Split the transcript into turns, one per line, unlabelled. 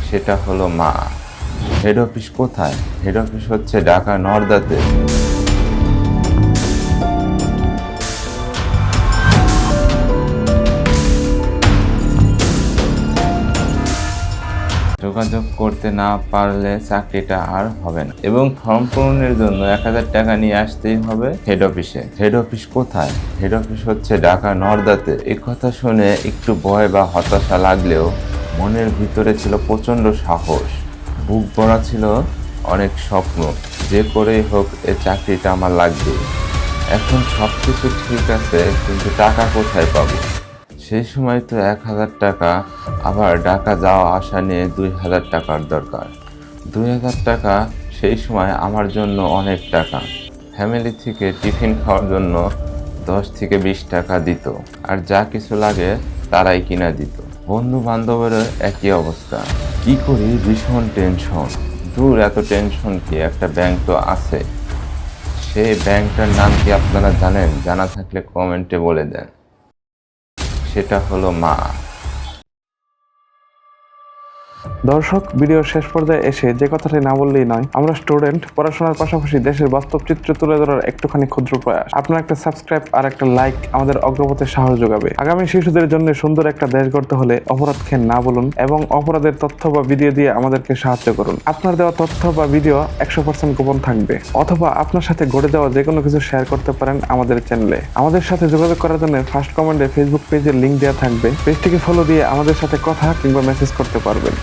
সেটা হলো মা। হেড অফিস কোথায়? হেড অফিস হচ্ছে ঢাকা নর্দাতে। যোগাযোগ করতে না পারলে চাকরিটা আর হবে না, এবং ফর্ম পূরণের জন্য 1000 টাকা নিয়ে আসতেই হবে হেড অফিসে। হেড অফিস কোথায়? হেড অফিস হচ্ছে ঢাকা নর্দাতে। এই কথা শুনে একটু ভয় বা হতাশা লাগলেও মনের ভিতরে ছিল প্রচন্ড সাহস, বুক ভরা ছিল অনেক স্বপ্ন। যে করেই হোক এই চাকরিটা আমার লাগবে। এখন সবকিছু ঠিক আছে, কিন্তু টাকা কোথায় পাবো? সেই সময় তো 1000 টাকা, আবার ঢাকা যাওয়া আসা নিয়ে 2000 টাকার দরকার। 2000 টাকা সেই সময় আমার জন্য অনেক টাকা। ফ্যামিলি থেকে টিফিন খাওয়ার জন্য 10 থেকে 20 টাকা দিত, আর যা কিছু লাগে তারাই কিনা দিত। বন্ধু বান্ধবেরও একই অবস্থা। কি করি, ভীষণ টেনশন। দূর, এত টেনশন কি, একটা ব্যাংক তো আছে। সেই ব্যাংকটার নাম কি আপনারা জানেন? জানা থাকলে কমেন্টে বলে দেন। সেটা হলো মা।
দর্শক, ভিডিওর শেষ পর্যায়ে এসে যে কথাটি না বললেই নয়, আমরা স্টুডেন্ট, পড়াশোনার পাশাপাশি দেশের বাস্তব চিত্র তুলে ধরার একটুখানি ক্ষুদ্র প্রয়াস। আপনার একটা সাবস্ক্রাইব আর একটা লাইক আমাদের অগ্রপথে সাহস যোগাবে। আগামী শিশুদের জন্য সুন্দর একটা দেশ গড়তে হলে অপরাধ খেন না বলুন, এবং অপরাধের তথ্য বা ভিডিও দিয়ে আমাদেরকে সাহায্য করুন। আপনার দেওয়া তথ্য বা ভিডিও 100% গোপন থাকবে, অথবা আপনার সাথে ঘটে যাওয়া যে কোনো কিছু শেয়ার করতে পারেন আমাদের চ্যানেলে। আমাদের সাথে যোগাযোগ করার জন্য ফার্স্ট কমেন্টে ফেসবুক পেজের লিংক দেওয়া থাকবে। পেজটিকে ফলো দিয়ে আমাদের সাথে কথা কিংবা মেসেজ করতে পারবেন।